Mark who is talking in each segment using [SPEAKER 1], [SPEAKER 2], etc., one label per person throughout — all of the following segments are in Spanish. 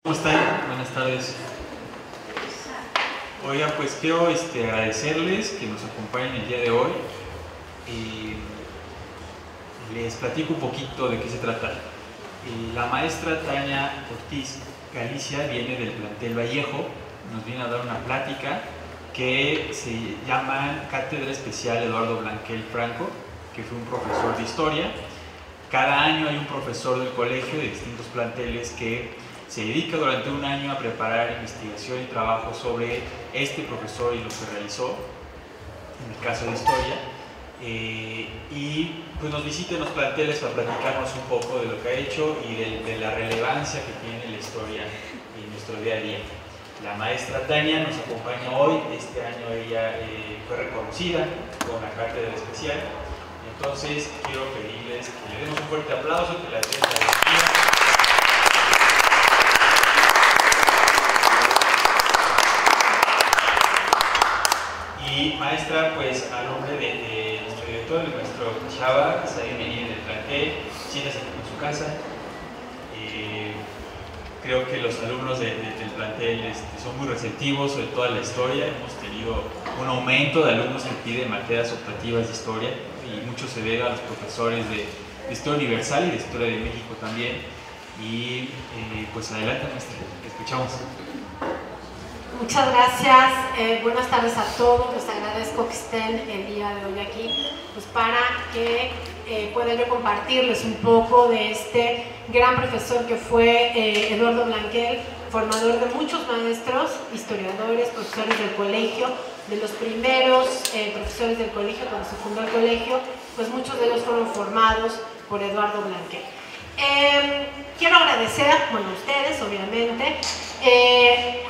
[SPEAKER 1] ¿Cómo están? Buenas tardes. Oigan, pues quiero agradecerles que nos acompañen el día de hoy. Les platico un poquito de qué se trata. La maestra Tania Ortiz Galicia viene del plantel Vallejo, nos viene a dar una plática que se llama Cátedra Especial Eduardo Blanquel Franco, que fue un profesor de historia. Cada año hay un profesor del colegio de distintos planteles que se dedica durante un año a preparar investigación y trabajo sobre este profesor y lo que realizó, en el caso de historia, y pues nos visiten los planteles para platicarnos un poco de lo que ha hecho y de la relevancia que tiene la historia en nuestro día a día. La maestra Tania nos acompaña hoy. Este año ella fue reconocida con la cátedra especial. Entonces quiero pedirles que le demos un fuerte aplauso, que la den la bienvenida. Y maestra, pues a nombre de nuestro director, de nuestro Chava, que está bienvenida en el plantel, siéntase en su casa. Creo que los alumnos del plantel son muy receptivos sobre toda la historia. Hemos tenido un aumento de alumnos que piden materias optativas de historia y mucho se debe a los profesores de Historia Universal y de Historia de México también. Y pues adelante, maestra, te escuchamos.
[SPEAKER 2] Muchas gracias, buenas tardes a todos. Les agradezco que estén el día de hoy aquí pues para que pueda yo compartirles un poco de este gran profesor que fue Eduardo Blanquel, formador de muchos maestros, historiadores, profesores del colegio, de los primeros profesores del colegio cuando se fundó el colegio, pues muchos de ellos fueron formados por Eduardo Blanquel. Quiero agradecer, bueno, a ustedes obviamente,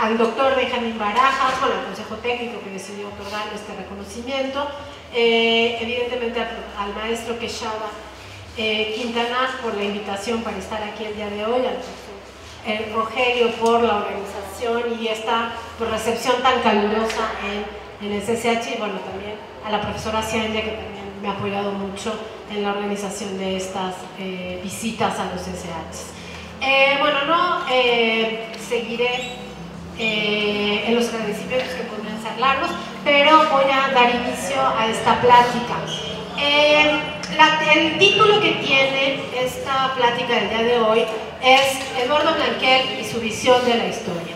[SPEAKER 2] al doctor Benjamín Barajas, al Consejo Técnico que decidió otorgar este reconocimiento, evidentemente al maestro Quechada Quintana por la invitación para estar aquí el día de hoy, al profesor Rogelio por la organización y esta pues, recepción tan calurosa en el CCH, y bueno, también a la profesora Cianya, que también me ha apoyado mucho en la organización de estas visitas a los CCHs. Bueno, no seguiré en los agradecimientos que podrían ser largos, pero voy a dar inicio a esta plática. El título que tiene esta plática del día de hoy es Eduardo Blanquel y su visión de la historia.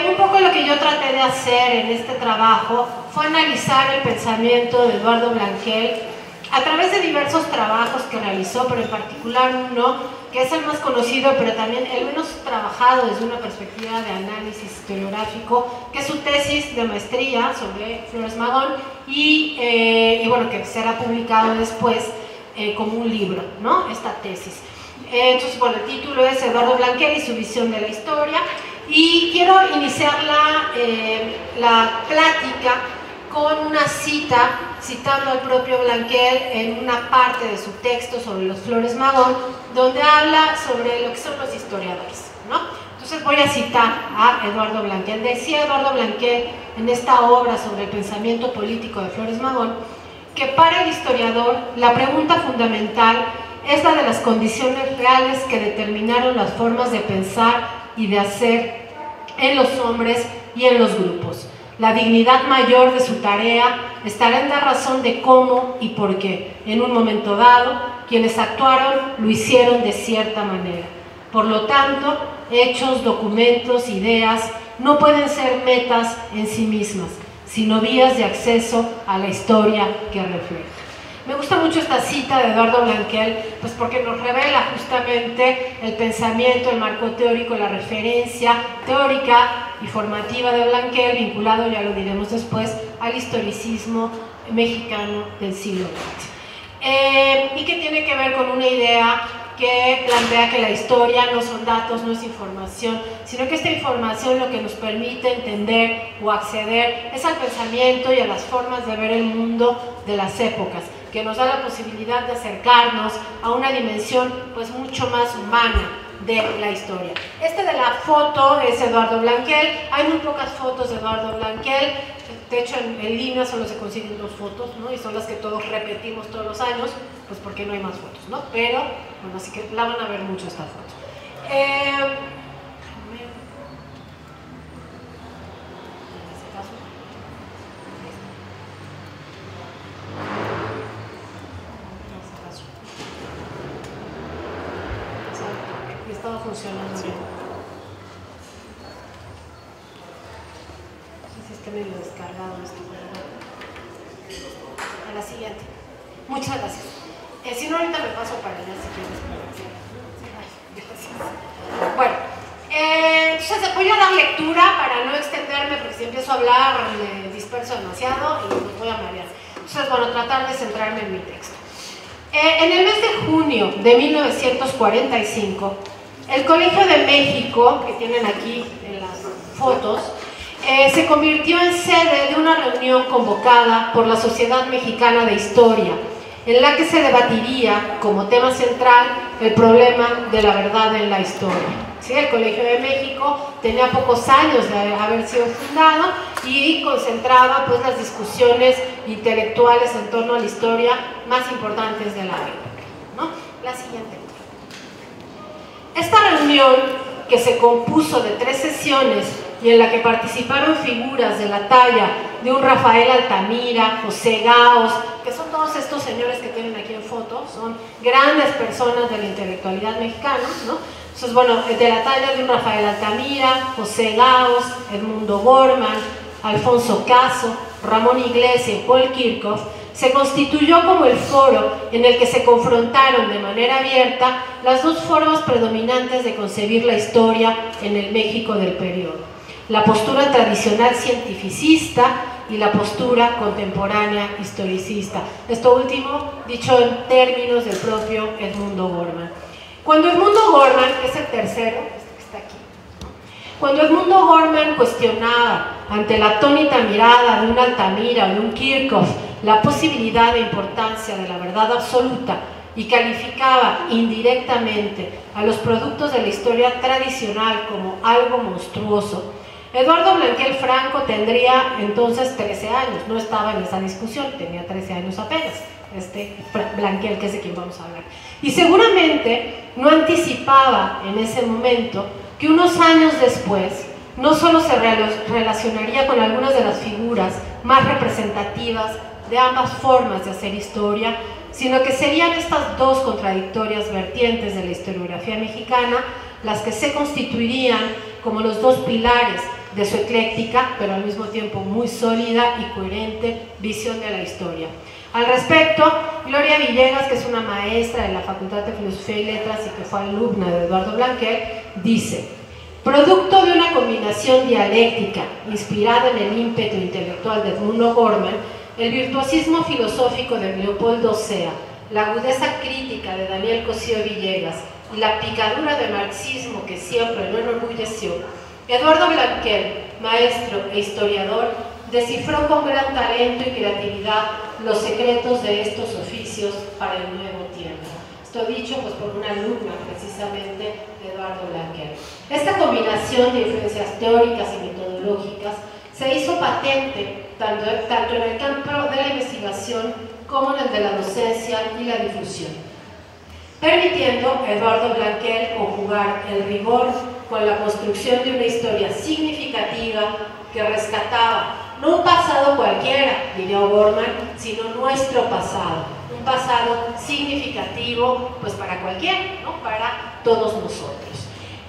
[SPEAKER 2] Un poco lo que yo traté de hacer en este trabajo fue analizar el pensamiento de Eduardo Blanquel a través de diversos trabajos que realizó, pero en particular uno que es el más conocido, pero también el menos trabajado desde una perspectiva de análisis historiográfico, que es su tesis de maestría sobre Flores Magón y bueno, que será publicado después como un libro, ¿no? Esta tesis. Entonces, bueno, el título es Eduardo Blanquel y su visión de la historia, y quiero iniciar la plática con una cita, citando al propio Blanquel en una parte de su texto sobre los Flores Magón, donde habla sobre lo que son los historiadores, ¿no? Entonces voy a citar a Eduardo Blanquel. Decía Eduardo Blanquel en esta obra sobre el pensamiento político de Flores Magón, que para el historiador la pregunta fundamental es la de las condiciones reales que determinaron las formas de pensar y de hacer en los hombres y en los grupos. La dignidad mayor de su tarea estará en la razón de cómo y por qué, en un momento dado, quienes actuaron lo hicieron de cierta manera. Por lo tanto, hechos, documentos, ideas no pueden ser metas en sí mismas, sino vías de acceso a la historia que refleja. Me gusta mucho esta cita de Eduardo Blanquel, pues porque nos revela justamente el pensamiento, el marco teórico, la referencia teórica y formativa de Blanquel, vinculado, ya lo diremos después, al historicismo mexicano del siglo XX. Y que tiene que ver con una idea que plantea que la historia no son datos, no es información, sino que esta información lo que nos permite entender o acceder es al pensamiento y a las formas de ver el mundo de las épocas, que nos da la posibilidad de acercarnos a una dimensión pues mucho más humana de la historia. Este de la foto es Eduardo Blanquel. Hay muy pocas fotos de Eduardo Blanquel, de hecho en línea solo se consiguen 2 fotos, ¿no? Y son las que todos repetimos todos los años, pues porque no hay más fotos, ¿no? Pero, bueno, así que la van a ver mucho esta foto. estaba funcionando bien. No sé si está medio descargado esto, pero bueno. A la siguiente. Muchas gracias. Si no, ahorita me paso para allá si quieres. Ay, gracias. Bueno, entonces voy a dar lectura para no extenderme, porque si empiezo a hablar me disperso demasiado y me voy a marear. Entonces, bueno, tratar de centrarme en mi texto. En el mes de junio de 1945, el Colegio de México, que tienen aquí en las fotos, se convirtió en sede de una reunión convocada por la Sociedad Mexicana de Historia, en la que se debatiría como tema central el problema de la verdad en la historia. ¿Sí? El Colegio de México tenía pocos años de haber sido fundado y concentraba pues, las discusiones intelectuales en torno a la historia más importantes de la época, ¿no? La siguiente. Esta reunión, que se compuso de 3 sesiones y en la que participaron figuras de la talla de un Rafael Altamira, José Gaos, que son todos estos señores que tienen aquí en foto, son grandes personas de la intelectualidad mexicana, ¿no? Entonces, bueno, de la talla de un Rafael Altamira, José Gaos, Edmundo Gorman, Alfonso Caso, Ramón Iglesias y Paul Kirchhoff, se constituyó como el foro en el que se confrontaron de manera abierta las dos formas predominantes de concebir la historia en el México del periodo: la postura tradicional cientificista y la postura contemporánea historicista. Esto último dicho en términos del propio Edmundo Gorman. Cuando Edmundo Gorman, que es el tercero, este que está aquí, cuando Edmundo Gorman cuestionaba ante la atónita mirada de un Altamira o de un Kirchhoff la posibilidad de importancia de la verdad absoluta y calificaba indirectamente a los productos de la historia tradicional como algo monstruoso, Eduardo Blanquel Franco tendría entonces 13 años, no estaba en esa discusión, tenía 13 años apenas, Blanquel, que es de quien vamos a hablar. Y seguramente no anticipaba en ese momento que unos años después no solo se relacionaría con algunas de las figuras más representativas de ambas formas de hacer historia, sino que serían estas dos contradictorias vertientes de la historiografía mexicana las que se constituirían como los dos pilares de su ecléctica, pero al mismo tiempo muy sólida y coherente visión de la historia. Al respecto, Gloria Villegas, que es una maestra de la Facultad de Filosofía y Letras y que fue alumna de Eduardo Blanquel, dice: producto de una combinación dialéctica inspirada en el ímpetu intelectual de Edmundo Gorman, el virtuosismo filosófico de Leopoldo Sea, la agudeza crítica de Daniel Cosío Villegas y la picadura de marxismo que siempre lo enorgulleció, Eduardo Blanquel, maestro e historiador, descifró con gran talento y creatividad los secretos de estos oficios para el nuevo tiempo. Esto dicho pues, por una alumna precisamente de Eduardo Blanquel. Esta combinación de influencias teóricas y metodológicas se hizo patente tanto en el campo de la investigación como en el de la docencia y la difusión, permitiendo a Eduardo Blanquel conjugar el rigor con la construcción de una historia significativa que rescataba no un pasado cualquiera, diría Gorman, sino nuestro pasado, un pasado significativo pues para cualquiera, ¿no? Para todos nosotros.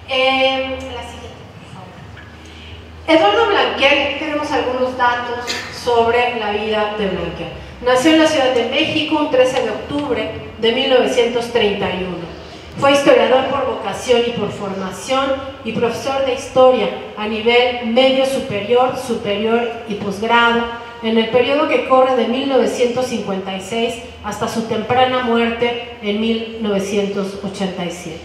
[SPEAKER 2] La siguiente, por favor. Eduardo Blanquel, aquí tenemos algunos datos sobre la vida de Blanquel. Nació en la Ciudad de México un 13 de octubre de 1931. Fue historiador por vocación y por formación y profesor de historia a nivel medio superior, superior y posgrado en el periodo que corre de 1956 hasta su temprana muerte en 1987.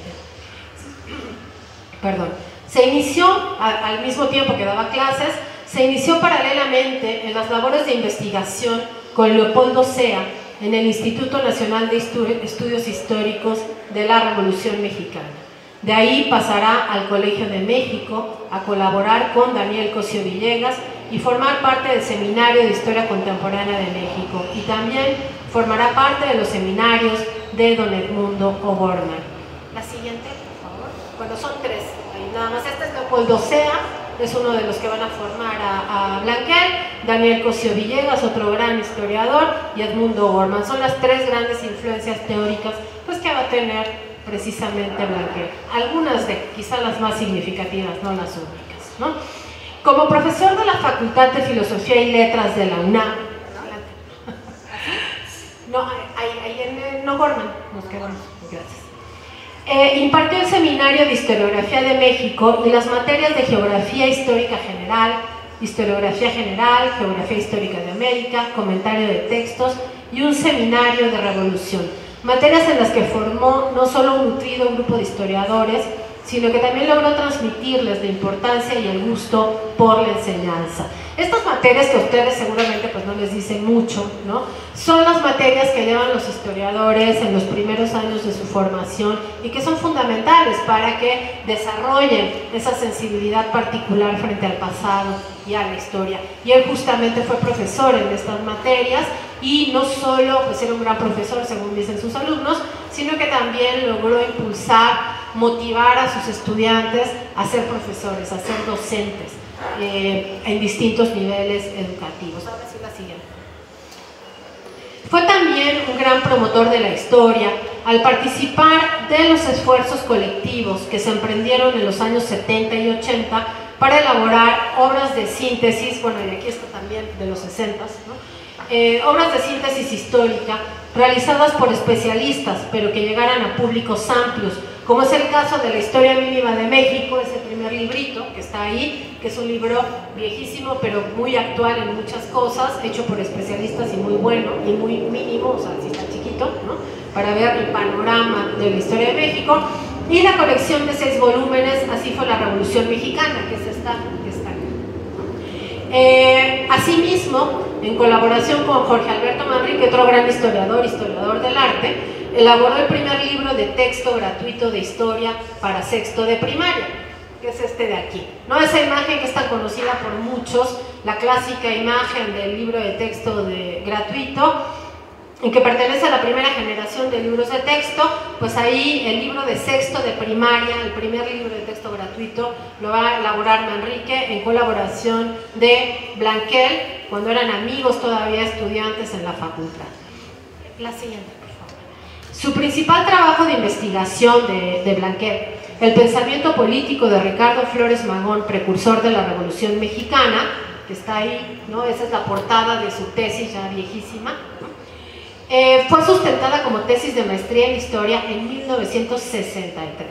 [SPEAKER 2] Perdón. Se inició, al mismo tiempo que daba clases, se inició paralelamente en las labores de investigación con Leopoldo Sea en el Instituto Nacional de Estudios Históricos de la Revolución Mexicana. De ahí pasará al Colegio de México a colaborar con Daniel Cosío Villegas y formar parte del Seminario de Historia Contemporánea de México, y también formará parte de los seminarios de don Edmundo Gorman. La siguiente, por favor. Bueno, son 3, ahí nada más. Este es Leopoldo Sea, es uno de los que van a formar a Blanquel, Daniel Cosío Villegas, otro gran historiador, y Edmundo Gorman. Son las 3 grandes influencias teóricas pues, que va a tener precisamente Blanquer. Algunas de, quizá las más significativas, no las únicas, ¿no? Como profesor de la Facultad de Filosofía y Letras de la UNAM, no, ahí en No Gorman, nos quedamos, gracias. Impartió el Seminario de Historiografía de México y las materias de Geografía Histórica General, Historiografía General, Geografía Histórica de América, Comentario de Textos y un Seminario de Revolución. Materias en las que formó no solo un nutrido grupo de historiadores, sino que también logró transmitirles la importancia y el gusto por la enseñanza. Estas materias que a ustedes seguramente pues no les dicen mucho, ¿no? Son las materias que llevan los historiadores en los primeros años de su formación y que son fundamentales para que desarrollen esa sensibilidad particular frente al pasado y a la historia. Y él justamente fue profesor en estas materias y no solo pues era un gran profesor, según dicen sus alumnos, sino que también logró impulsar, motivar a sus estudiantes a ser profesores, a ser docentes en distintos niveles educativos. Ahora sí, la siguiente. Fue también un gran promotor de la historia al participar de los esfuerzos colectivos que se emprendieron en los años 70 y 80 para elaborar obras de síntesis, bueno, y aquí está también de los 60, ¿no? Obras de síntesis histórica realizadas por especialistas, pero que llegaran a públicos amplios, como es el caso de la Historia Mínima de México, ese primer librito que está ahí, que es un libro viejísimo, pero muy actual en muchas cosas, hecho por especialistas y muy bueno, y muy mínimo, o sea, si está chiquito, ¿no? Para ver el panorama de la historia de México, y la colección de 6 volúmenes, Así fue la Revolución Mexicana, que es esta que está aquí. Asimismo, en colaboración con Jorge Alberto Manrique, otro gran historiador del arte, elaboró el primer libro de texto gratuito de historia para sexto de primaria, que es este de aquí, ¿no? Esa imagen que es tan conocida por muchos, la clásica imagen del libro de texto gratuito, en que pertenece a la primera generación de libros de texto, pues ahí el libro de sexto de primaria, el primer libro de texto gratuito, lo va a elaborar Manrique en colaboración de Blanquer, cuando eran amigos todavía estudiantes en la facultad. La siguiente, por favor. Su principal trabajo de investigación de Blanquer, el pensamiento político de Ricardo Flores Magón, precursor de la Revolución Mexicana, que está ahí, ¿no? Esa es la portada de su tesis ya viejísima, ¿no? Fue sustentada como tesis de maestría en historia en 1963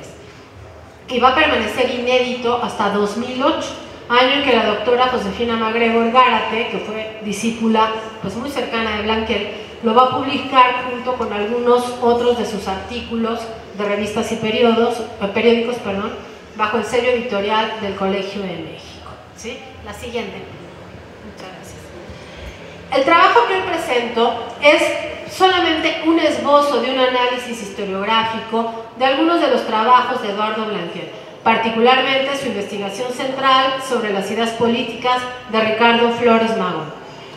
[SPEAKER 2] y va a permanecer inédito hasta 2008, año en que la doctora Josefina MacGregor Gárate, que fue discípula pues muy cercana de Blanquer, lo va a publicar junto con algunos otros de sus artículos de revistas y periódicos, bajo el sello editorial del Colegio de México, ¿sí? La siguiente. Muchas gracias. El trabajo que hoy presento es solamente un esbozo de un análisis historiográfico de algunos de los trabajos de Eduardo Blanquer, particularmente su investigación central sobre las ideas políticas de Ricardo Flores Magón.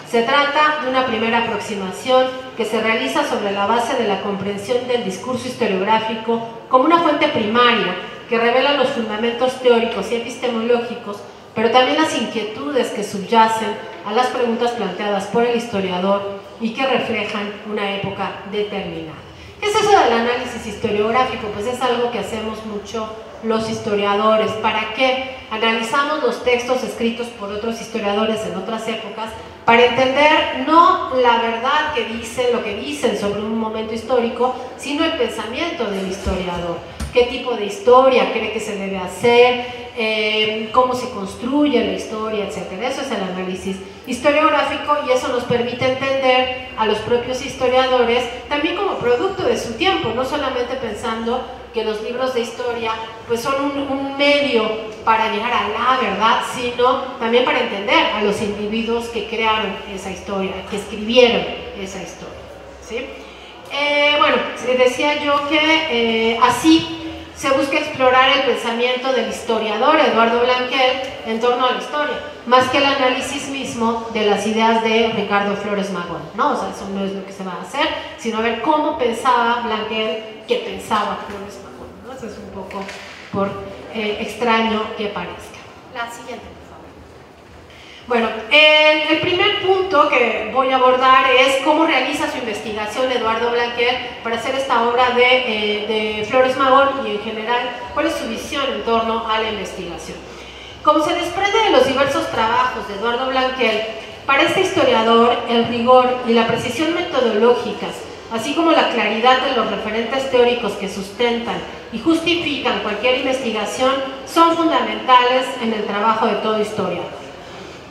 [SPEAKER 2] Se trata de una primera aproximación que se realiza sobre la base de la comprensión del discurso historiográfico como una fuente primaria que revela los fundamentos teóricos y epistemológicos, pero también las inquietudes que subyacen a las preguntas planteadas por el historiador y que reflejan una época determinada. ¿Qué es eso del análisis historiográfico? Pues es algo que hacemos mucho los historiadores. ¿Para qué? Analizamos los textos escritos por otros historiadores en otras épocas para entender no la verdad que dicen, lo que dicen sobre un momento histórico, sino el pensamiento del historiador. ¿Qué tipo de historia cree que se debe hacer? Cómo se construye la historia, etc. Eso es el análisis historiográfico y eso nos permite entender a los propios historiadores también como producto de su tiempo, no solamente pensando que los libros de historia pues son un medio para llegar a la verdad, sino también para entender a los individuos que crearon esa historia, que escribieron esa historia, ¿sí? Bueno, decía yo que así se busca explorar el pensamiento del historiador Eduardo Blanquer en torno a la historia, más que el análisis mismo de las ideas de Ricardo Flores Magón, ¿no? O sea, eso no es lo que se va a hacer, sino a ver cómo pensaba Blanquer, qué pensaba Flores Magón, ¿no? Eso es un poco por extraño que parezca. La siguiente, por favor. Bueno, el primer punto que voy a abordar es cómo realiza su investigación Eduardo Blanquer para hacer esta obra de Flores Magón y en general cuál es su visión en torno a la investigación. Como se desprende de los diversos trabajos de Eduardo Blanquer, para este historiador el rigor y la precisión metodológicas, así como la claridad de los referentes teóricos que sustentan y justifican cualquier investigación, son fundamentales en el trabajo de todo historiador.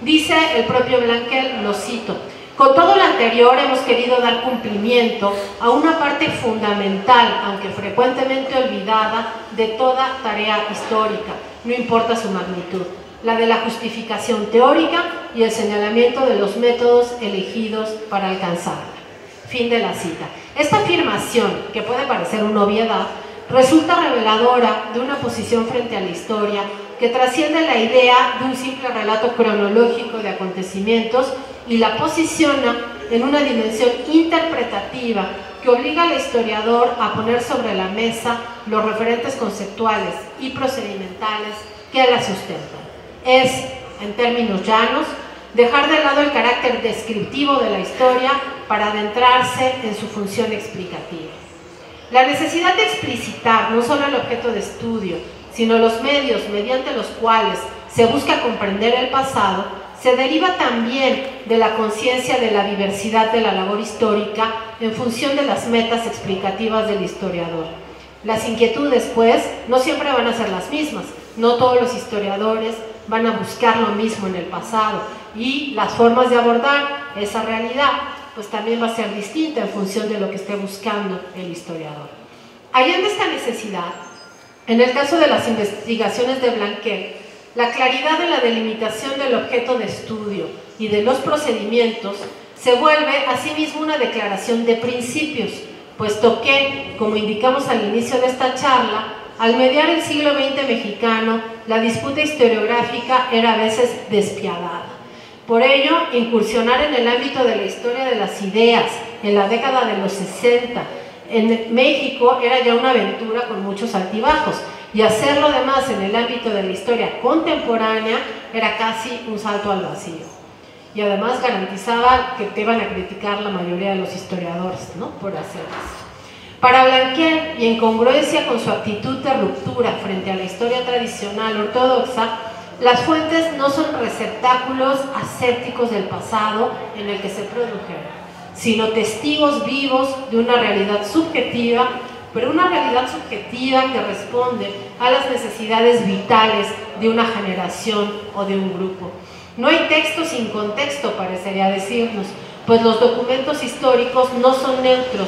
[SPEAKER 2] Dice el propio Blanquer, lo cito: con todo lo anterior hemos querido dar cumplimiento a una parte fundamental, aunque frecuentemente olvidada, de toda tarea histórica, no importa su magnitud, la de la justificación teórica y el señalamiento de los métodos elegidos para alcanzarla. Fin de la cita. Esta afirmación, que puede parecer una obviedad, resulta reveladora de una posición frente a la historia que trasciende la idea de un simple relato cronológico de acontecimientos y la posiciona en una dimensión interpretativa que obliga al historiador a poner sobre la mesa los referentes conceptuales y procedimentales que la sustentan. Es, en términos llanos, dejar de lado el carácter descriptivo de la historia para adentrarse en su función explicativa. La necesidad de explicitar no solo el objeto de estudio, sino los medios mediante los cuales se busca comprender el pasado, se deriva también de la conciencia de la diversidad de la labor histórica en función de las metas explicativas del historiador. Las inquietudes, pues, no siempre van a ser las mismas, no todos los historiadores van a buscar lo mismo en el pasado y las formas de abordar esa realidad pues también va a ser distinta en función de lo que esté buscando el historiador. Allende esta necesidad, en el caso de las investigaciones de Blanquer, la claridad de la delimitación del objeto de estudio y de los procedimientos se vuelve asimismo una declaración de principios, puesto que, como indicamos al inicio de esta charla, al mediar el siglo XX mexicano, la disputa historiográfica era a veces despiadada. Por ello, incursionar en el ámbito de la historia de las ideas en la década de los 60 en México era ya una aventura con muchos altibajos, y hacerlo además en el ámbito de la historia contemporánea era casi un salto al vacío. Y además garantizaba que te iban a criticar la mayoría de los historiadores, ¿no?, por hacer eso. Para Blanquer, y en congruencia con su actitud de ruptura frente a la historia tradicional ortodoxa, las fuentes no son receptáculos asépticos del pasado en el que se produjeron, sino testigos vivos de una realidad subjetiva, pero una realidad subjetiva que responde a las necesidades vitales de una generación o de un grupo. No hay texto sin contexto, parecería decirnos, pues los documentos históricos no son neutros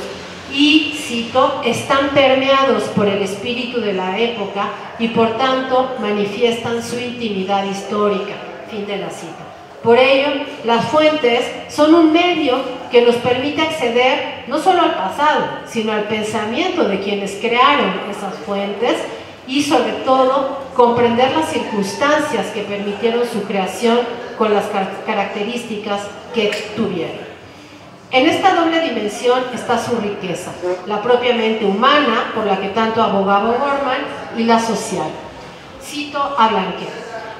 [SPEAKER 2] y, cito, están permeados por el espíritu de la época y por tanto manifiestan su intimidad histórica. Fin de la cita. Por ello, las fuentes son un medio que nos permite acceder no solo al pasado, sino al pensamiento de quienes crearon esas fuentes y, sobre todo, comprender las circunstancias que permitieron su creación con las características que tuvieron. En esta doble dimensión está su riqueza, la propiamente humana, por la que tanto abogaba Gorman, y la social. Cito a Blanquer.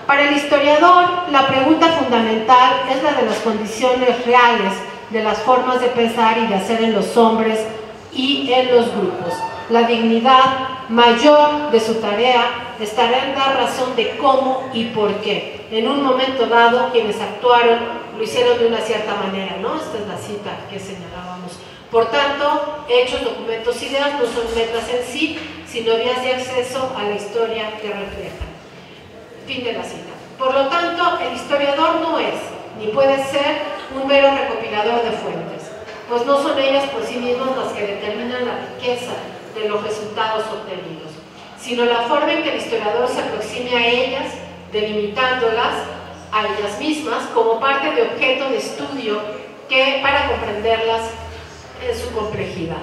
[SPEAKER 2] Para el historiador, la pregunta fundamental es la de las condiciones reales, de las formas de pensar y de hacer en los hombres y en los grupos. La dignidad mayor de su tarea estará en dar razón de cómo y por qué. En un momento dado, quienes actuaron lo hicieron de una cierta manera, ¿no? Esta es la cita que señalábamos. Por tanto, hechos, documentos, ideas no son metas en sí, sino vías de acceso a la historia que reflejan. Fin de la cita. Por lo tanto, el historiador no es, ni puede ser, un mero recopilador de fuentes, pues no son ellas por sí mismas las que determinan la riqueza de los resultados obtenidos, sino la forma en que el historiador se aproxime a ellas, delimitándolas a ellas mismas como parte de objeto de estudio que para comprenderlas en su complejidad.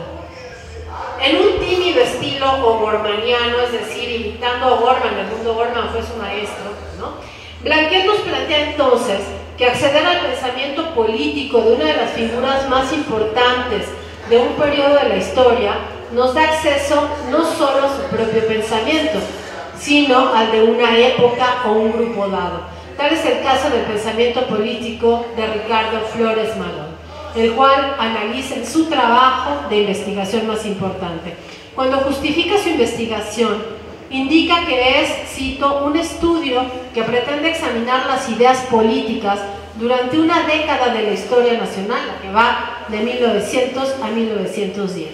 [SPEAKER 2] En un tímido estilo o'gormaniano, es decir, imitando a Gorman, el mundo Gorman fue su maestro, ¿no?, Blanquer nos plantea entonces que acceder al pensamiento político de una de las figuras más importantes de un periodo de la historia nos da acceso no solo a su propio pensamiento, sino al de una época o un grupo dado, Tal es el caso del pensamiento político de Ricardo Flores Magón, el cual analiza en su trabajo de investigación más importante. Cuando justifica su investigación, indica que es, cito, un estudio que pretende examinar las ideas políticas durante una década de la historia nacional, la que va de 1900 a 1910.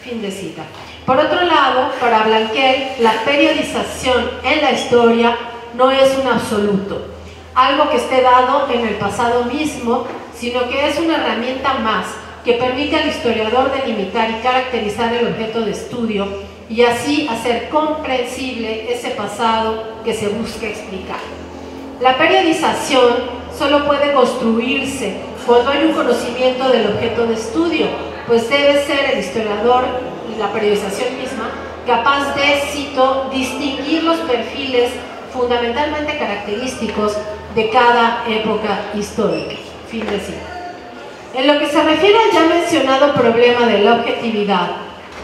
[SPEAKER 2] Fin de cita. Por otro lado, para Blanquel, la periodización en la historia no es un absoluto, algo que esté dado en el pasado mismo, sino que es una herramienta más que permite al historiador delimitar y caracterizar el objeto de estudio y así hacer comprensible ese pasado que se busca explicar. La periodización solo puede construirse cuando hay un conocimiento del objeto de estudio, pues debe ser el historiador y la periodización misma capaz de, cito, distinguir los perfiles fundamentalmente característicos de cada época histórica. Fin de cita. En lo que se refiere al ya mencionado problema de la objetividad,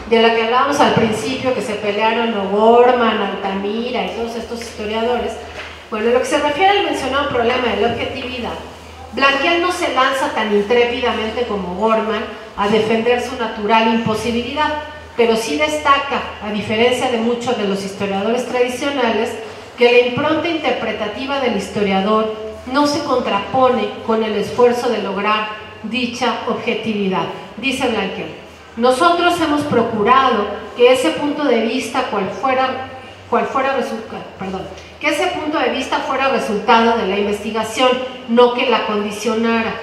[SPEAKER 2] de la que hablábamos al principio, que se pelearon O'Gorman, Altamira y todos estos historiadores, bueno, en lo que se refiere al mencionado problema de la objetividad, Blanquel no se lanza tan intrépidamente como O'Gorman a defender su natural imposibilidad, pero sí destaca, a diferencia de muchos de los historiadores tradicionales, que la impronta interpretativa del historiador no se contrapone con el esfuerzo de lograr dicha objetividad. Dice Blanquel: nosotros hemos procurado que ese punto de vista fuera resultado de la investigación, no que la condicionara.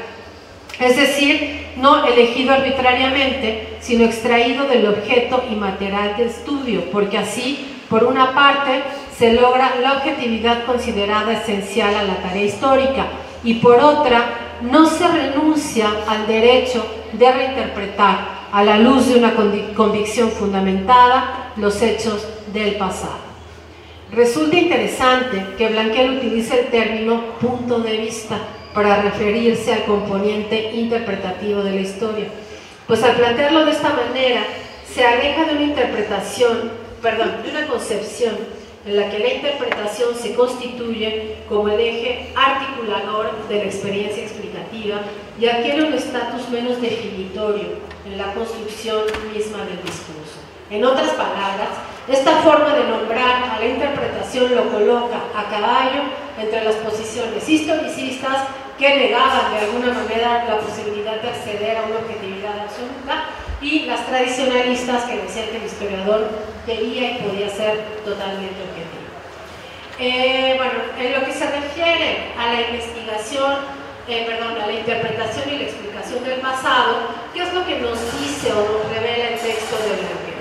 [SPEAKER 2] Es decir, no elegido arbitrariamente, sino extraído del objeto y material de estudio, porque así, por una parte, se logra la objetividad considerada esencial a la tarea histórica, y por otra, no se renuncia al derecho de reinterpretar, a la luz de una convicción fundamentada, los hechos del pasado. Resulta interesante que Blanquel utilice el término punto de vista para referirse al componente interpretativo de la historia, pues al plantearlo de esta manera se aleja de una concepción en la que la interpretación se constituye como el eje articulador de la experiencia explicativa y adquiere un estatus menos definitorio en la construcción misma del discurso. En otras palabras, esta forma de nombrar a la interpretación lo coloca a caballo entre las posiciones historicistas, que negaban de alguna manera la posibilidad de acceder a una objetividad absoluta, y las tradicionalistas, que decían que el historiador debía y podía ser totalmente objetivo. Bueno, en lo que se refiere a la investigación, a la interpretación y la explicación del pasado, ¿qué es lo que nos dice o nos revela el texto de Blanquel?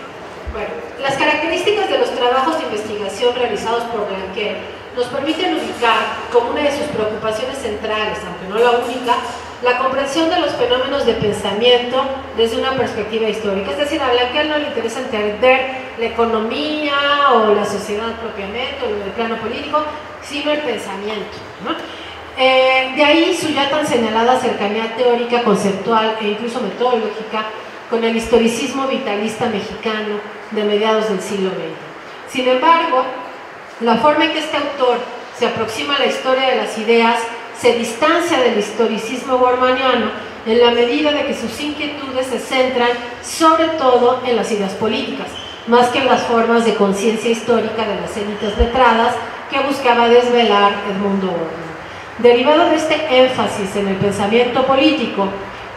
[SPEAKER 2] Bueno, las características de los trabajos de investigación realizados por Blanquel nos permiten ubicar como una de sus preocupaciones centrales, aunque no la única, la comprensión de los fenómenos de pensamiento desde una perspectiva histórica. Es decir, a Blanquel no le interesa entender la economía o la sociedad propiamente, o el plano político, sino el pensamiento, ¿no? De ahí su ya tan señalada cercanía teórica, conceptual e incluso metodológica con el historicismo vitalista mexicano de mediados del siglo XX. Sin embargo, la forma en que este autor se aproxima a la historia de las ideas se distancia del historicismo gormaniano en la medida de que sus inquietudes se centran sobre todo en las ideas políticas, más que en las formas de conciencia histórica de las élites letradas que buscaba desvelar Edmundo Gorman. Derivado de este énfasis en el pensamiento político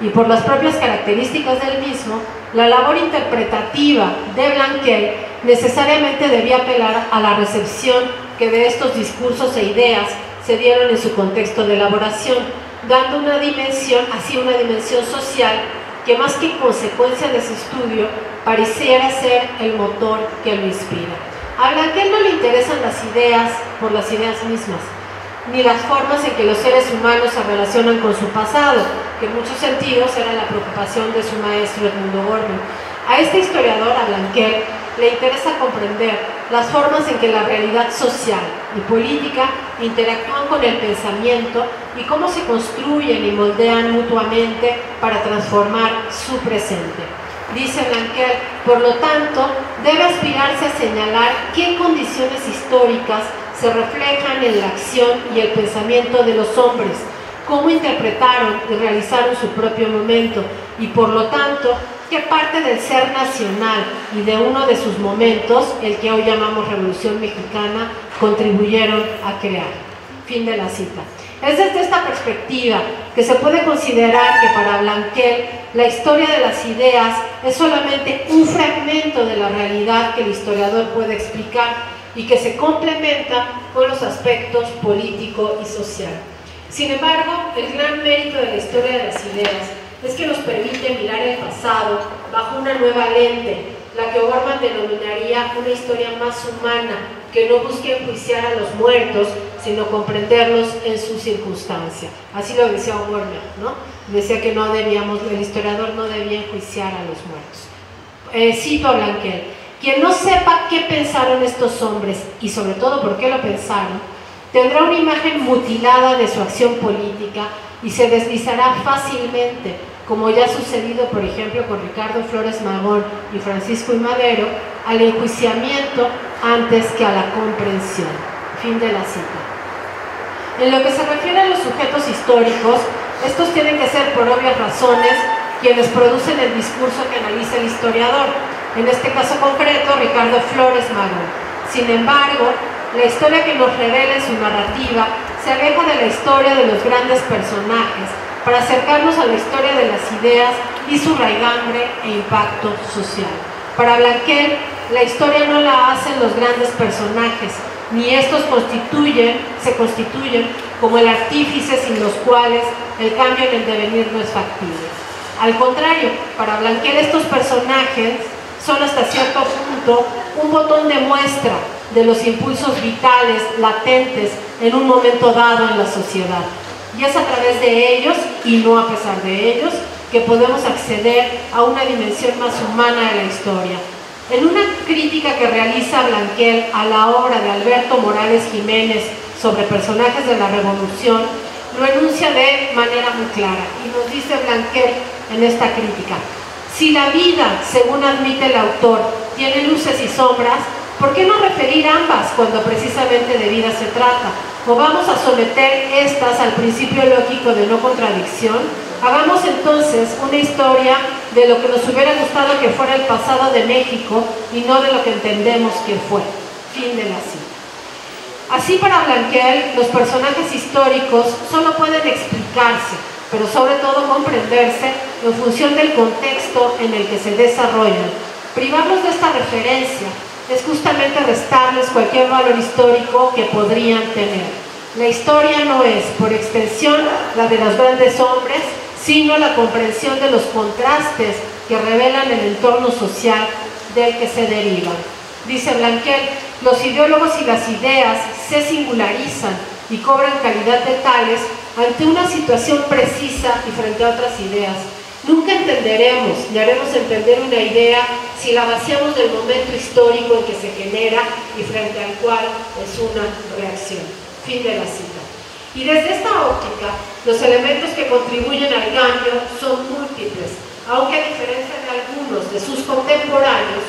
[SPEAKER 2] y por las propias características del mismo, la labor interpretativa de Blanquel necesariamente debía apelar a la recepción que de estos discursos e ideas se dieron en su contexto de elaboración, dando una dimensión social que más que consecuencia de su estudio pareciera ser el motor que lo inspira. A Blanquel no le interesan las ideas por las ideas mismas, ni las formas en que los seres humanos se relacionan con su pasado, que en muchos sentidos era la preocupación de su maestro Edmundo Gorman. A este historiador, a Blanquel, le interesa comprender las formas en que la realidad social y política interactúan con el pensamiento y cómo se construyen y moldean mutuamente para transformar su presente. Dice Blanquel, por lo tanto, debe aspirarse a señalar qué condiciones históricas se reflejan en la acción y el pensamiento de los hombres, cómo interpretaron y realizaron su propio momento, y por lo tanto, qué parte del ser nacional y de uno de sus momentos, el que hoy llamamos Revolución Mexicana, contribuyeron a crear. Fin de la cita. Es desde esta perspectiva que se puede considerar que para Blanquel la historia de las ideas es solamente un fragmento de la realidad que el historiador puede explicar y que se complementa con los aspectos político y social. Sin embargo, el gran mérito de la historia de las ideas es que nos permite mirar el pasado bajo una nueva lente, la que O'Gorman denominaría una historia más humana, que no busque enjuiciar a los muertos, sino comprenderlos en su circunstancia. Así lo decía O'Gorman, ¿no? Decía que no debíamos, el historiador no debía enjuiciar a los muertos. Cito a Blanquel: quien no sepa qué pensaron estos hombres, y sobre todo por qué lo pensaron, tendrá una imagen mutilada de su acción política y se deslizará fácilmente, como ya ha sucedido, por ejemplo, con Ricardo Flores Magón y Francisco I. Madero, al enjuiciamiento antes que a la comprensión. Fin de la cita. En lo que se refiere a los sujetos históricos, estos tienen que ser, por obvias razones, quienes producen el discurso que analiza el historiador, en este caso concreto, Ricardo Flores Magón. Sin embargo, la historia que nos revela en su narrativa se aleja de la historia de los grandes personajes para acercarnos a la historia de las ideas y su raigambre e impacto social. Para Blanquel, la historia no la hacen los grandes personajes, ni estos se constituyen como el artífice sin los cuales el cambio en el devenir no es factible. Al contrario, para Blanquel estos personajes son hasta cierto punto un botón de muestra de los impulsos vitales latentes en un momento dado en la sociedad. Y es a través de ellos, y no a pesar de ellos, que podemos acceder a una dimensión más humana de la historia. En una crítica que realiza Blanquel a la obra de Alberto Morales Jiménez sobre personajes de la Revolución, lo enuncia de manera muy clara, y nos dice Blanquel en esta crítica: si la vida, según admite el autor, tiene luces y sombras, ¿por qué no referir ambas cuando precisamente de vida se trata? ¿O vamos a someter estas al principio lógico de no contradicción? Hagamos entonces una historia de lo que nos hubiera gustado que fuera el pasado de México y no de lo que entendemos que fue. Fin de la cita. Así, para Blanquel, los personajes históricos solo pueden explicarse, pero sobre todo comprenderse en función del contexto en el que se desarrollan. Privarlos de esta referencia es justamente restarles cualquier valor histórico que podrían tener. La historia no es, por extensión, la de los grandes hombres, sino la comprensión de los contrastes que revelan el entorno social del que se derivan. Dice Blanquel: los ideólogos y las ideas se singularizan y cobran calidad de tales ante una situación precisa y frente a otras ideas. Nunca entenderemos ni haremos entender una idea si la vaciamos del momento histórico en que se genera y frente al cual es una reacción. Fin de la cita. Y desde esta óptica, los elementos que contribuyen al cambio son múltiples, aunque a diferencia de algunos de sus contemporáneos,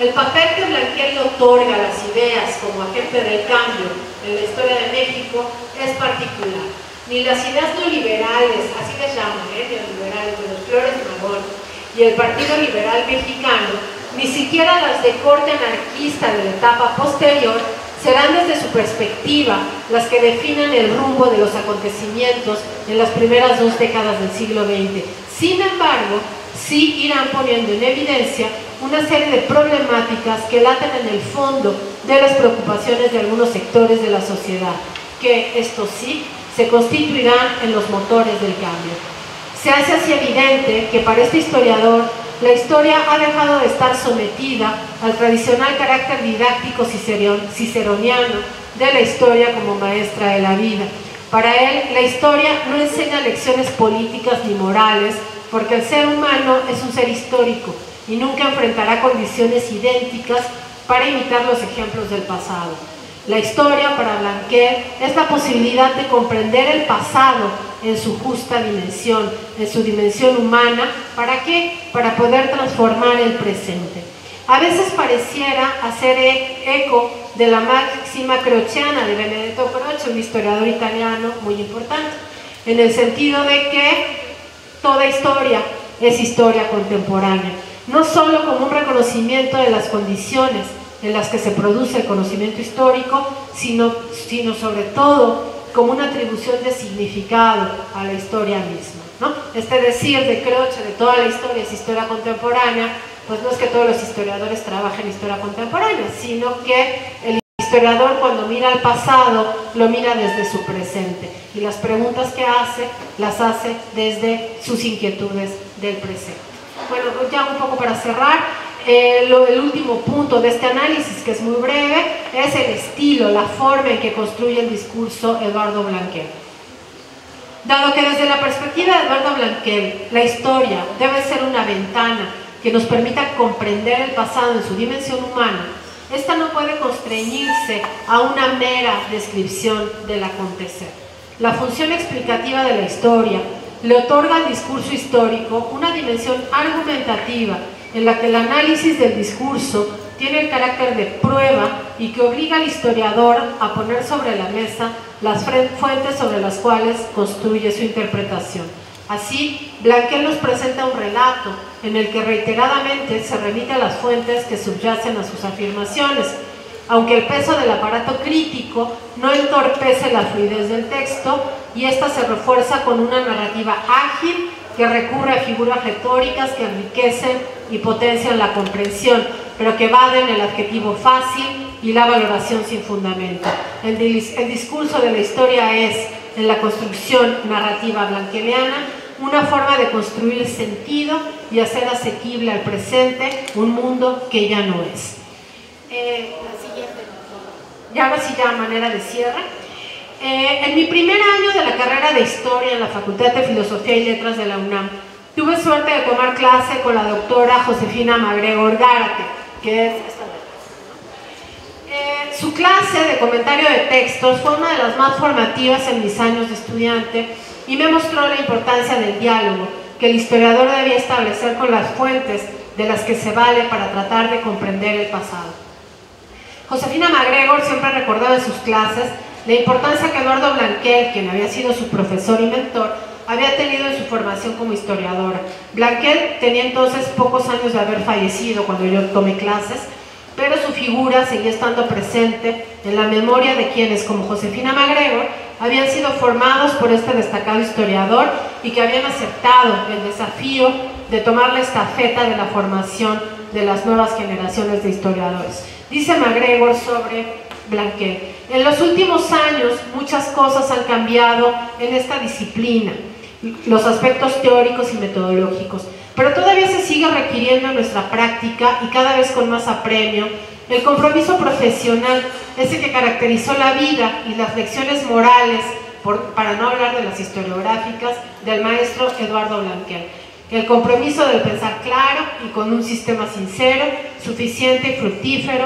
[SPEAKER 2] el papel que Blanquel le otorga a las ideas como agente del cambio en la historia de México es particular. Ni las ideas neoliberales, así les llaman, neoliberales, de los Flores Magón y el Partido Liberal Mexicano, ni siquiera las de corte anarquista de la etapa posterior, serán desde su perspectiva las que definan el rumbo de los acontecimientos en las primeras 2 décadas del siglo XX. Sin embargo, sí irán poniendo en evidencia una serie de problemáticas que laten en el fondo de las preocupaciones de algunos sectores de la sociedad, que esto sí se constituirán en los motores del cambio. Se hace así evidente que para este historiador la historia ha dejado de estar sometida al tradicional carácter didáctico ciceroniano de la historia como maestra de la vida. Para él, la historia no enseña lecciones políticas ni morales, porque el ser humano es un ser histórico y nunca enfrentará condiciones idénticas para imitar los ejemplos del pasado. La historia, para Blanquel, es la posibilidad de comprender el pasado en su justa dimensión, en su dimensión humana. ¿Para qué? Para poder transformar el presente. A veces pareciera hacer eco de la máxima croceana de Benedetto Croce, un historiador italiano muy importante, en el sentido de que toda historia es historia contemporánea, no solo como un reconocimiento de las condiciones en las que se produce el conocimiento histórico, sino sobre todo como una atribución de significado a la historia misma, ¿no? Este decir de Croce de toda la historia es historia contemporánea, pues no es que todos los historiadores trabajen historia contemporánea, sino que el historiador cuando mira al pasado lo mira desde su presente y las preguntas que hace las hace desde sus inquietudes del presente. Bueno, ya un poco para cerrar, el último punto de este análisis, que es muy breve, es el estilo, la forma en que construye el discurso Eduardo Blanquel. Dado que desde la perspectiva de Eduardo Blanquel la historia debe ser una ventana que nos permita comprender el pasado en su dimensión humana, esta no puede constreñirse a una mera descripción del acontecer. La función explicativa de la historia le otorga al discurso histórico una dimensión argumentativa en la que el análisis del discurso tiene el carácter de prueba y que obliga al historiador a poner sobre la mesa las fuentes sobre las cuales construye su interpretación. Así, Blanquel nos presenta un relato en el que reiteradamente se remite a las fuentes que subyacen a sus afirmaciones, aunque el peso del aparato crítico no entorpece la fluidez del texto y ésta se refuerza con una narrativa ágil que recurre a figuras retóricas que enriquecen y potencian la comprensión, pero que evaden el adjetivo fácil y la valoración sin fundamento. El discurso de la historia es, en la construcción narrativa blanqueliana, una forma de construir sentido y hacer asequible al presente un mundo que ya no es. La siguiente. Y ahora sí ya a manera de cierre. En mi primer año de la carrera de Historia en la Facultad de Filosofía y Letras de la UNAM, tuve suerte de tomar clase con la doctora Josefina MacGregor Gárate, que es esta vez. Su clase de comentario de textos fue una de las más formativas en mis años de estudiante y me mostró la importancia del diálogo que el historiador debía establecer con las fuentes de las que se vale para tratar de comprender el pasado. Josefina MacGregor siempre recordaba en sus clases la importancia que Eduardo Blanquel, quien había sido su profesor y mentor, había tenido en su formación como historiadora. Blanquel tenía entonces pocos años de haber fallecido cuando yo tomé clases, pero su figura seguía estando presente en la memoria de quienes, como Josefina MacGregor, habían sido formados por este destacado historiador y que habían aceptado el desafío de tomar la estafeta de la formación de las nuevas generaciones de historiadores. Dice MacGregor sobre Blanquel: en los últimos años muchas cosas han cambiado en esta disciplina, los aspectos teóricos y metodológicos, pero todavía se sigue requiriendo en nuestra práctica y cada vez con más apremio el compromiso profesional, ese que caracterizó la vida y las lecciones morales, para no hablar de las historiográficas, del maestro Eduardo Blanquel. El compromiso del pensar claro y con un sistema sincero, suficiente y fructífero,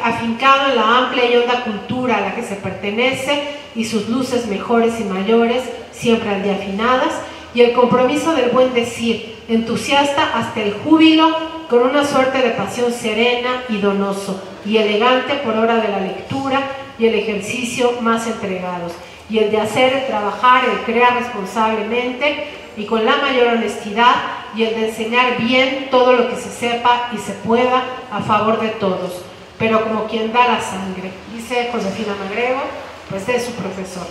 [SPEAKER 2] afincado en la amplia y honda cultura a la que se pertenece y sus luces mejores y mayores, siempre al día afinadas, y el compromiso del buen decir, entusiasta hasta el júbilo, con una suerte de pasión serena y donoso, y elegante por hora de la lectura y el ejercicio más entregados, y el de hacer, el trabajar, el crear responsablemente y con la mayor honestidad, y el de enseñar bien todo lo que se sepa y se pueda a favor de todos, pero como quien da la sangre, dice Josefina MacGregor, pues de su profesor.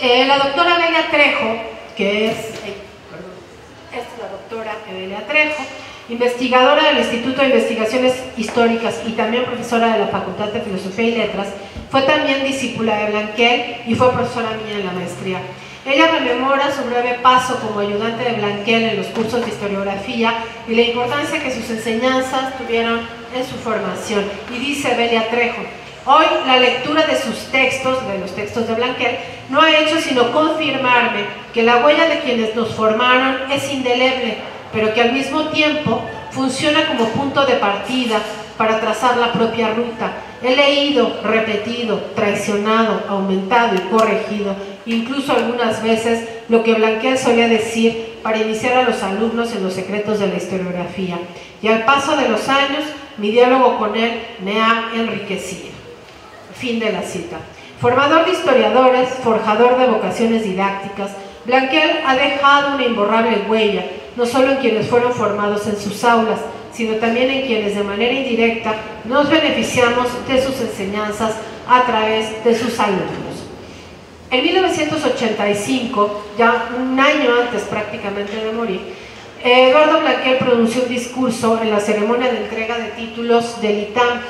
[SPEAKER 2] La doctora Evelia Trejo, que es, esta es la doctora Evelia Trejo, investigadora del Instituto de Investigaciones Históricas y también profesora de la Facultad de Filosofía y Letras, fue también discípula de Blanquel y fue profesora mía en la maestría. Ella rememora su breve paso como ayudante de Blanquel en los cursos de historiografía y la importancia que sus enseñanzas tuvieron en su formación. Y dice Evelia Trejo: hoy la lectura de sus textos, de los textos de Blanquel, no ha hecho sino confirmarme que la huella de quienes nos formaron es indeleble, pero que al mismo tiempo funciona como punto de partida para trazar la propia ruta. He leído, repetido, traicionado, aumentado y corregido, incluso algunas veces lo que Blanquel solía decir para iniciar a los alumnos en los secretos de la historiografía, y al paso de los años mi diálogo con él me ha enriquecido. Fin de la cita. Formador de historiadores, forjador de vocaciones didácticas, Blanquel ha dejado una imborrable huella, no solo en quienes fueron formados en sus aulas, sino también en quienes de manera indirecta nos beneficiamos de sus enseñanzas a través de sus alumnos. En 1985, ya un año antes prácticamente de morir, Eduardo Blanquel pronunció un discurso en la ceremonia de entrega de títulos del ITAM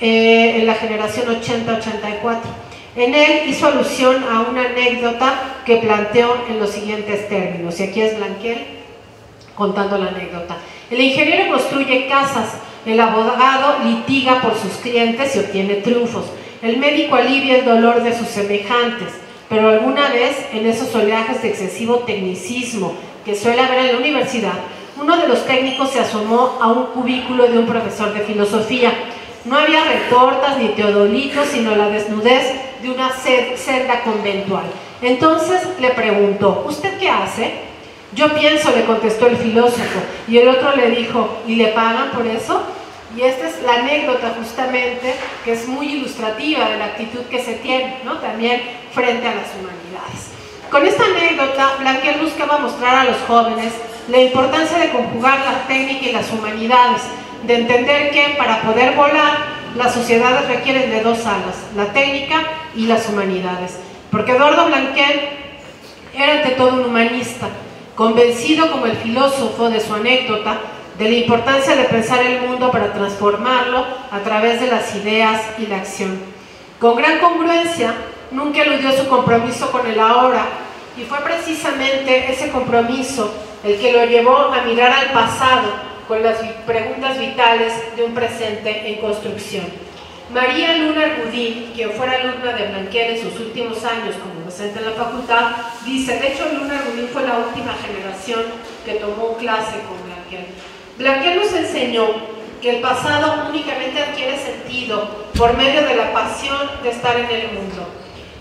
[SPEAKER 2] en la generación 80-84. En él hizo alusión a una anécdota que planteó en los siguientes términos, y aquí es Blanquel contando la anécdota. El ingeniero construye casas, el abogado litiga por sus clientes y obtiene triunfos, el médico alivia el dolor de sus semejantes, pero alguna vez en esos oleajes de excesivo tecnicismo que suele haber en la universidad, uno de los técnicos se asomó a un cubículo de un profesor de filosofía. No había retortas ni teodolitos, sino la desnudez de una celda conventual. Entonces le preguntó, ¿usted qué hace? Yo pienso, le contestó el filósofo, y el otro le dijo, ¿y le pagan por eso? Y esta es la anécdota justamente que es muy ilustrativa de la actitud que se tiene, ¿no?, también frente a las humanidades. Con esta anécdota, Blanquel buscaba mostrar a los jóvenes la importancia de conjugar la técnica y las humanidades, de entender que para poder volar, las sociedades requieren de dos alas, la técnica y las humanidades. Porque Eduardo Blanquel era ante todo un humanista, convencido como el filósofo de su anécdota de la importancia de pensar el mundo para transformarlo a través de las ideas y la acción. Con gran congruencia, nunca eludió su compromiso con el ahora, y fue precisamente ese compromiso el que lo llevó a mirar al pasado con las preguntas vitales de un presente en construcción. María Luna Argudín, quien fuera alumna de Blanquel en sus últimos años como docente en la facultad, dice, de hecho Luna Argudín fue la última generación que tomó clase con Blanquel. Blanquel nos enseñó que el pasado únicamente adquiere sentido por medio de la pasión de estar en el mundo.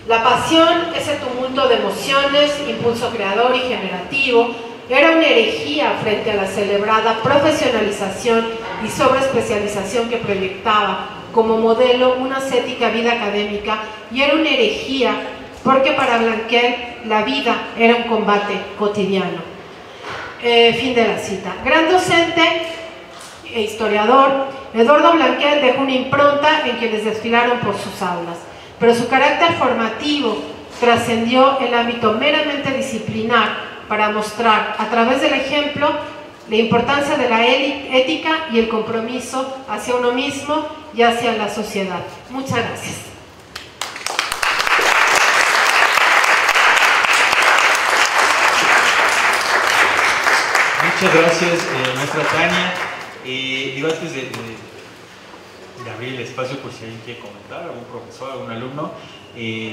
[SPEAKER 2] La pasión, ese tumulto de emociones, impulso creador y generativo, era una herejía frente a la celebrada profesionalización y sobreespecialización que proyectaba como modelo una ascética vida académica, y era una herejía porque para Blanquel la vida era un combate cotidiano. Fin de la cita. Gran docente e historiador, Eduardo Blanquel dejó una impronta en quienes desfilaron por sus aulas, pero su carácter formativo trascendió el ámbito meramente disciplinar para mostrar a través del ejemplo la importancia de la ética y el compromiso hacia uno mismo y hacia la sociedad. Muchas gracias.
[SPEAKER 1] Muchas gracias, maestra Tania. Digo, antes de abrir el espacio por si alguien quiere comentar, algún profesor, algún alumno,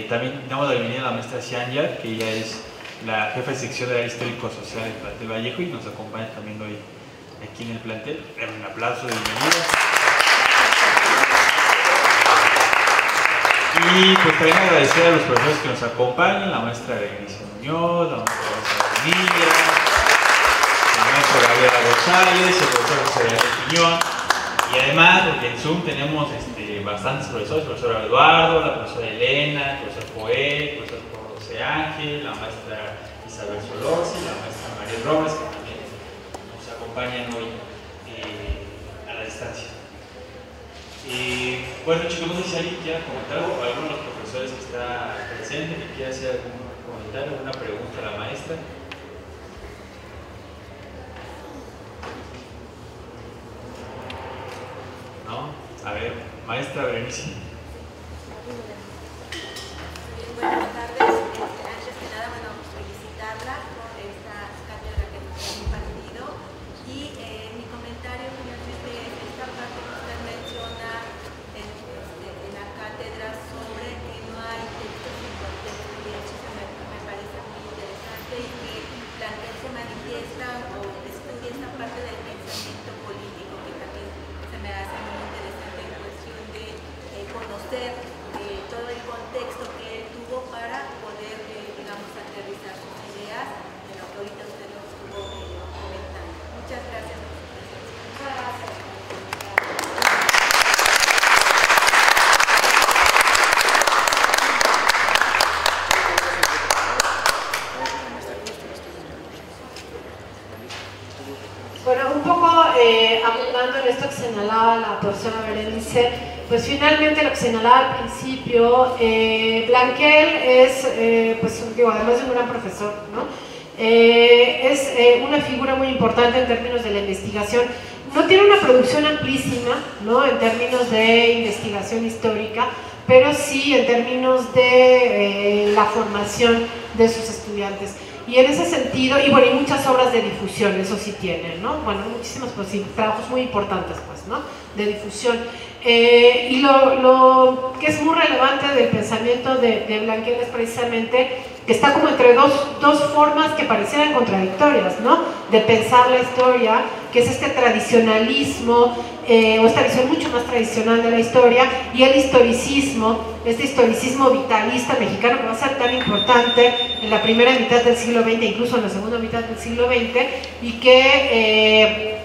[SPEAKER 1] también damos la bienvenida a la maestra Xianyar, que ella es la jefa de sección de área histórico-social del plantel Vallejo y nos acompaña también hoy aquí en el plantel. Un aplauso de bienvenida. Y pues también agradecer a los profesores que nos acompañan, la maestra Berenice Muñoz, la maestra Rosa Bonilla, la maestra Gabriela González, el profesor José Daniel Piñón, y además, porque en Zoom tenemos bastantes profesores, el profesor Eduardo, la profesora Elena, el profesor Joel, el profesor José Ángel, la maestra Isabel Solorzi, la maestra María Robles, que también nos acompañan hoy a la distancia. Bueno, chicos, no sé si alguien quiera comentar algo, alguno de los profesores que está presente, que quiera hacer algún comentario, alguna pregunta a la maestra. ¿No? A ver, maestra Berenice.
[SPEAKER 3] Buenas tardes. Antes que nada, bueno, felicitarla por esta cátedra que nos ha impartido. Y mi comentario finalmente es esta parte que usted menciona en la cátedra sobre que no hay textos importantes, y eso me parece muy interesante, y que Blanquel se manifiesta o estudia esta parte del pensamiento político, que también se me hace muy interesante en cuestión de conocer todo el contexto que él tuvo para poder, digamos, aterrizar sus ideas, en lo que ahorita usted nos estuvo
[SPEAKER 2] Bueno, un poco abundando en esto que señalaba la profesora Berenice, pues finalmente lo que señalaba al principio, Blanquel es, pues digo, además de un gran profesor, ¿no? Es una figura muy importante en términos de la investigación. No tiene una producción amplísima, ¿no?, en términos de investigación histórica, pero sí en términos de la formación de sus estudiantes. Y en ese sentido, y bueno, y muchas obras de difusión, eso sí tiene, ¿no? Bueno, muchísimos, pues sí, trabajos muy importantes, pues, ¿no?, de difusión. Y lo que es muy relevante del pensamiento de Blanquel es precisamente que está como entre dos formas que parecieran contradictorias, ¿no?, de pensar la historia, que es este tradicionalismo, o esta visión mucho más tradicional de la historia, y el historicismo, este historicismo vitalista mexicano que va a ser tan importante en la primera mitad del siglo XX, incluso en la segunda mitad del siglo XX, y que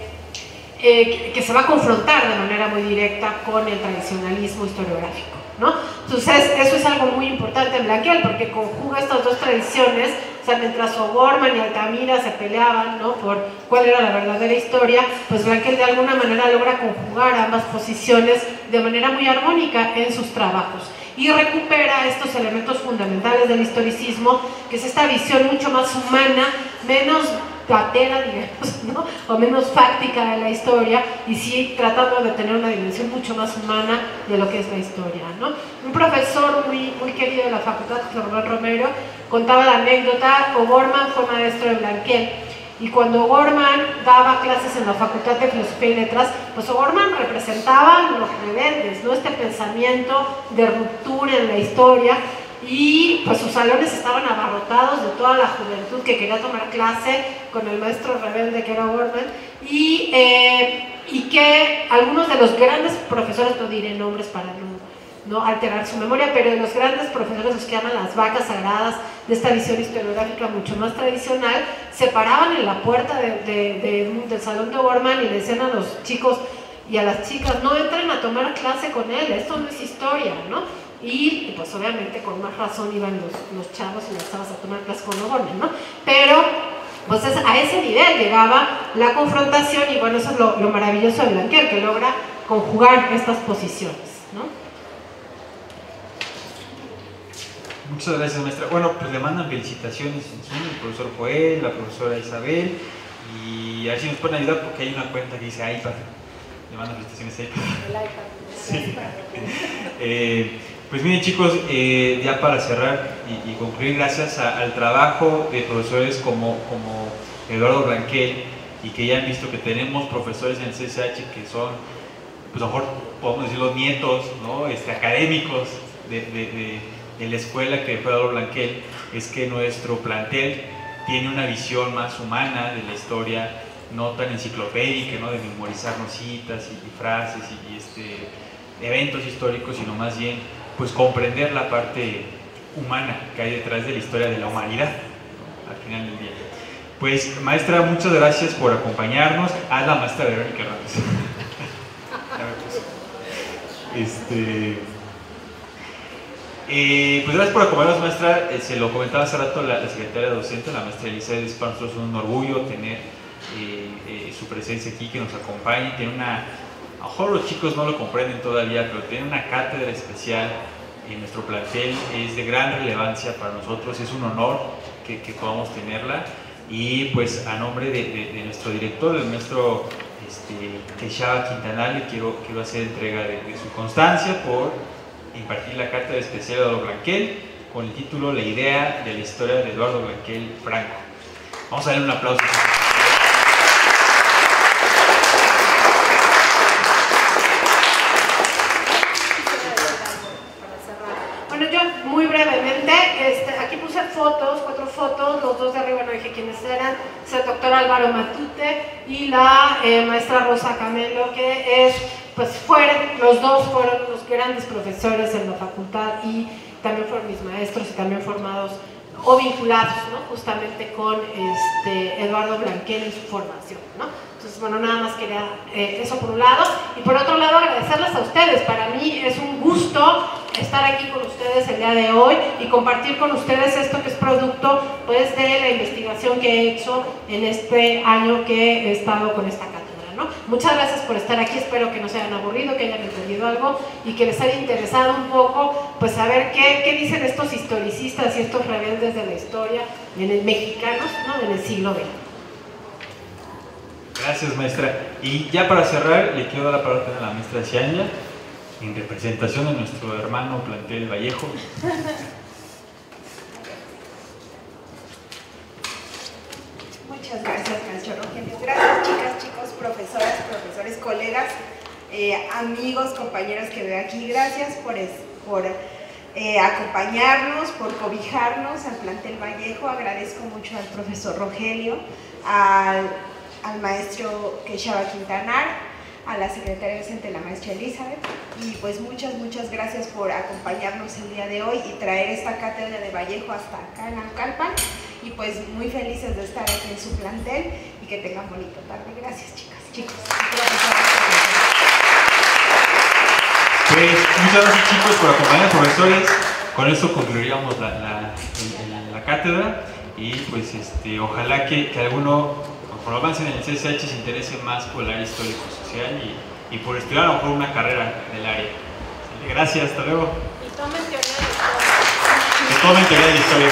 [SPEAKER 2] se va a confrontar de manera muy directa con el tradicionalismo historiográfico, ¿no? Entonces, eso es algo muy importante en Blanquel, porque conjuga estas dos tradiciones. O sea, mientras O'Gorman y Altamira se peleaban, ¿no?, por cuál era la verdadera historia, pues Blanquel de alguna manera logra conjugar ambas posiciones de manera muy armónica en sus trabajos y recupera estos elementos fundamentales del historicismo, que es esta visión mucho más humana, menos platera, digamos, ¿no?, o menos fáctica de la historia, y sí tratando de tener una dimensión mucho más humana de lo que es la historia, ¿no? Un profesor muy, muy querido de la facultad, José Manuel Romero, contaba la anécdota. O'Gorman fue maestro de Blanquel, y cuando O'Gorman daba clases en la Facultad de Filosofía y Letras, pues O'Gorman representaba a los rebeldes, ¿no?, este pensamiento de ruptura en la historia, y pues sus salones estaban abarrotados de toda la juventud que quería tomar clase con el maestro rebelde que era O'Gorman, y que algunos de los grandes profesores, no diré nombres para no alterar su memoria, pero de los grandes profesores, los que llaman las vacas sagradas de esta visión historiográfica mucho más tradicional, se paraban en la puerta del salón de O'Gorman y le decían a los chicos y a las chicas: no entren a tomar clase con él, esto no es historia, ¿no? Y pues obviamente con más razón iban los chavos y las chavas a tomar clase con O'Gorman, ¿no? Pero pues a ese nivel llegaba la confrontación, y bueno, eso es lo maravilloso de Blanquel, que logra conjugar estas posiciones, ¿no?
[SPEAKER 1] Muchas gracias, maestra. Bueno, pues le mandan felicitaciones en Zoom, el profesor Joel, la profesora Isabel, y a ver si nos pueden ayudar, porque hay una cuenta que dice iPad. Le mandan felicitaciones a iPad. El iPad. Sí. Pues miren, chicos, ya para cerrar y concluir, gracias al trabajo de profesores como Eduardo Blanquel, y que ya han visto que tenemos profesores en el CCH que son, pues a lo mejor podemos decir los nietos, ¿no?, académicos de la escuela que fue Eduardo Blanquel, es que nuestro plantel tiene una visión más humana de la historia, no tan enciclopédica, ¿no?, de memorizarnos citas y frases y eventos históricos, sino más bien pues comprender la parte humana que hay detrás de la historia de la humanidad, ¿no?, al final del día. Pues maestra, muchas gracias por acompañarnos. La maestra Verónica Ramos. Pues gracias por acompañarnos, maestra. Se lo comentaba hace rato la secretaria docente, la maestra Elizabeth. Es para nosotros un orgullo tener su presencia aquí, que nos acompañe. Tiene a lo mejor los chicos no lo comprenden todavía, pero tiene una cátedra especial en nuestro plantel. Es de gran relevancia para nosotros, es un honor que podamos tenerla. Y pues a nombre de nuestro director, del maestro Queixaba Quintanal, le quiero hacer entrega de su constancia por impartir la cátedra especial de Eduardo Blanquel con el título La idea de la historia de Eduardo Blanquel Franco. Vamos a darle un aplauso.
[SPEAKER 2] Bueno, yo muy brevemente, aquí puse 4 fotos, los dos de arriba no dije quiénes eran, es el doctor Álvaro Matute y la maestra Rosa Camelo, que los dos fueron los grandes profesores en la facultad, y también fueron mis maestros y también formados o vinculados, ¿no?, justamente con Eduardo Blanquel en su formación, ¿no? Entonces, bueno, nada más quería eso por un lado, y por otro lado agradecerles a ustedes. Para mí es un gusto estar aquí con ustedes el día de hoy y compartir con ustedes esto que es producto pues de la investigación que he hecho en este año que he estado con esta cátedra, ¿no? Muchas gracias por estar aquí, espero que no se hayan aburrido, que hayan entendido algo y que les haya interesado un poco pues saber qué dicen estos historicistas y estos rebeldes de la historia mexicanos, ¿no? En el siglo XX.
[SPEAKER 1] Gracias, maestra. Y ya para cerrar, le quiero dar la palabra a la maestra Xianya, en representación de nuestro hermano plantel Vallejo.
[SPEAKER 4] Muchas gracias, maestro Rogelio. Gracias, chicas, chicos, profesoras, profesores, colegas, amigos, compañeros que veo aquí. Gracias por acompañarnos, por cobijarnos al plantel Vallejo. Agradezco mucho al profesor Rogelio, al maestro Quechaba Quintanar, a la secretaria docente, la maestra Elizabeth, y pues muchas gracias por acompañarnos el día de hoy y traer esta cátedra de Vallejo hasta acá en Naucalpan, y pues muy felices de estar aquí en su plantel y que tengan bonita tarde. Gracias, chicas, chicos.
[SPEAKER 1] Pues muchas gracias, chicos, por acompañar, profesores. Con esto concluiríamos la cátedra y pues ojalá que alguno, por avance en el CCH, se interese más por el área histórico-social y por estudiar a lo mejor una carrera del área. Gracias, hasta luego.
[SPEAKER 2] Y tomen teoría de historia.
[SPEAKER 1] Que tomen teoría de historia.